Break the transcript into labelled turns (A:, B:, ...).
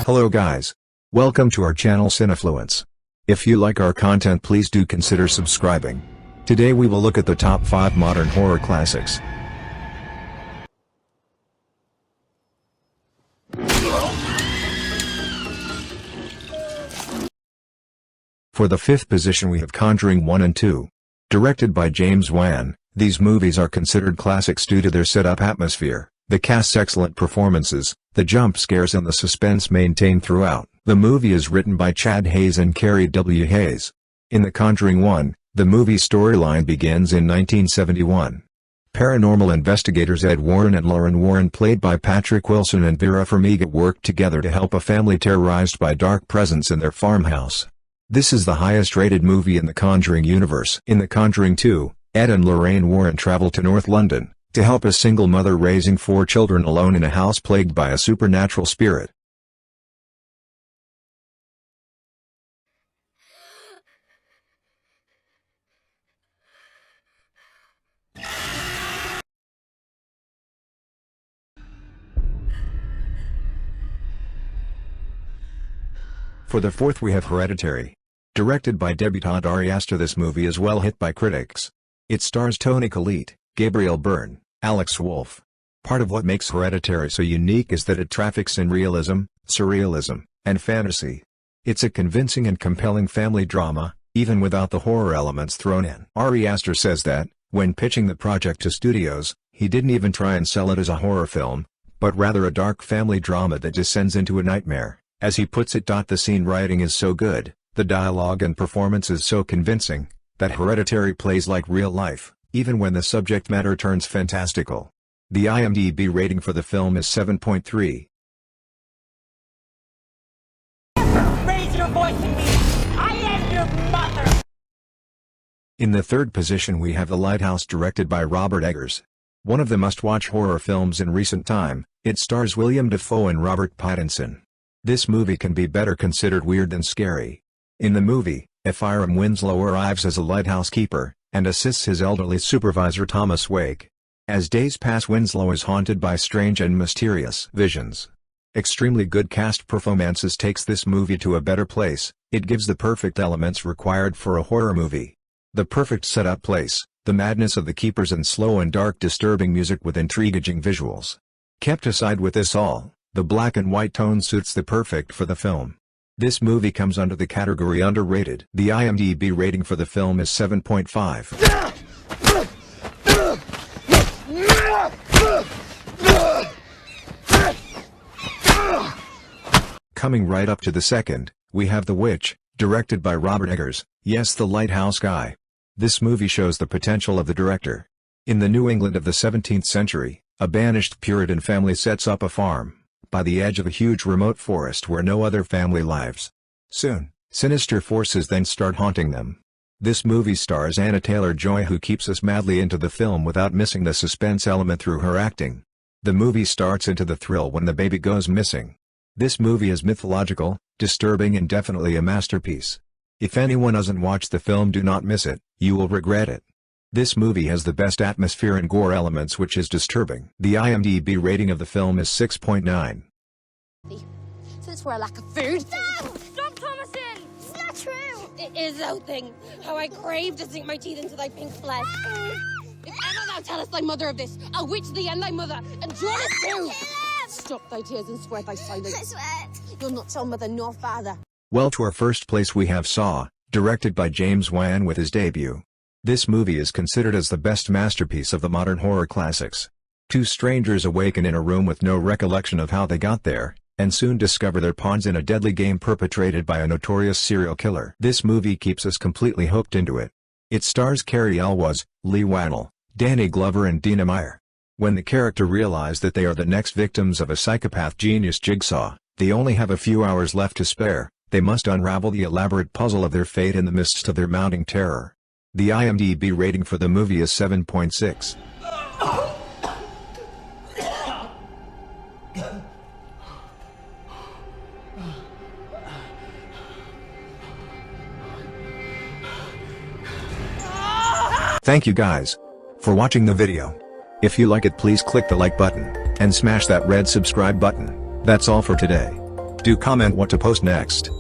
A: Hello guys. Welcome to our channel Cinefluence. If you like our content, please do consider subscribing. Today we will look at the top 5 modern horror classics. For the 5th position we have Conjuring 1 and 2. Directed by James Wan, these movies are considered classics due to their set-up atmosphere, the cast's excellent performances, the jump scares and the suspense maintained throughout. The movie is written by Chad Hayes and Carrie W. Hayes. In The Conjuring 1, the movie's storyline begins in 1971. Paranormal investigators Ed Warren and Lauren Warren, played by Patrick Wilson and Vera Farmiga, work together to help a family terrorized by dark presence in their farmhouse. This is the highest-rated movie in the Conjuring universe. In The Conjuring 2, Ed and Lorraine Warren travel to North London to help a single mother raising 4 children alone in a house plagued by a supernatural spirit. For the 4th we have Hereditary. Directed by debutante Ahri Aster, this movie is well hit by critics. It stars Toni Collette, Gabriel Byrne, Alex Wolff. Part of what makes Hereditary so unique is that it traffics in realism, surrealism, and fantasy. It's a convincing and compelling family drama, even without the horror elements thrown in. Ahri Aster says that, when pitching the project to studios, he didn't even try and sell it as a horror film, but rather a dark family drama that descends into a nightmare. As he puts it, the screenwriting is so good, the dialogue and performance is so convincing, that Hereditary plays like real life, even when the subject matter turns fantastical. The IMDb rating for the film is 7.3.
B: Raise your voice at me! I am your mother!
A: In the 3rd position we have The Lighthouse, directed by Robert Eggers. One of the must-watch horror films in recent time, it stars William Dafoe and Robert Pattinson. This movie can be better considered weird than scary. In the movie, Ephraim Winslow arrives as a lighthouse keeper, and assists his elderly supervisor Thomas Wake. As days pass, Winslow is haunted by strange and mysterious visions. Extremely good cast performances takes this movie to a better place. It gives the perfect elements required for a horror movie. The perfect setup place, the madness of the keepers, and slow and dark disturbing music with intriguing visuals. Kept aside with this all, the black and white tone suits the perfect for the film. This movie comes under the category underrated. The IMDb rating for the film is 7.5. Coming right up to the 2nd, we have The Witch, directed by Robert Eggers, yes, the Lighthouse guy. This movie shows the potential of the director. In the New England of the 17th century, a banished Puritan family sets up a farm by the edge of a huge remote forest where no other family lives. Soon, sinister forces then start haunting them. This movie stars Anna Taylor-Joy, who keeps us madly into the film without missing the suspense element through her acting. The movie starts into the thrill when the baby goes missing. This movie is mythological, disturbing, and definitely a masterpiece. If anyone hasn't watched the film, do not miss it, you will regret it. This movie has the best atmosphere and gore elements, which is disturbing. The IMDb rating of the film is 6.9.
C: So it's for a lack of food. No! Stop, Thomason! It's not true! It is, thou thing. How I crave to sink my teeth into thy pink flesh. If ever thou tellest thy mother of this, I'll witch thee and thy mother, and Jonas too! Stop thy tears and swear thy silence. I swear. You'll not tell mother nor father.
A: Well, to our 1st place we have Saw, directed by James Wan with his debut. This movie is considered as the best masterpiece of the modern horror classics. 2 strangers awaken in a room with no recollection of how they got there, and soon discover their pawns in a deadly game perpetrated by a notorious serial killer. This movie keeps us completely hooked into it. It stars Carrie Elwes, Lee Wannell, Danny Glover, and Dina Meyer. When the character realize that they are the next victims of a psychopath genius Jigsaw, they only have a few hours left to spare. They must unravel the elaborate puzzle of their fate in the midst of their mounting terror. The IMDb rating for the movie is 7.6. Thank you guys for watching the video. If you like it, please click the like button and smash that red subscribe button. That's all for today. Do comment what to post next.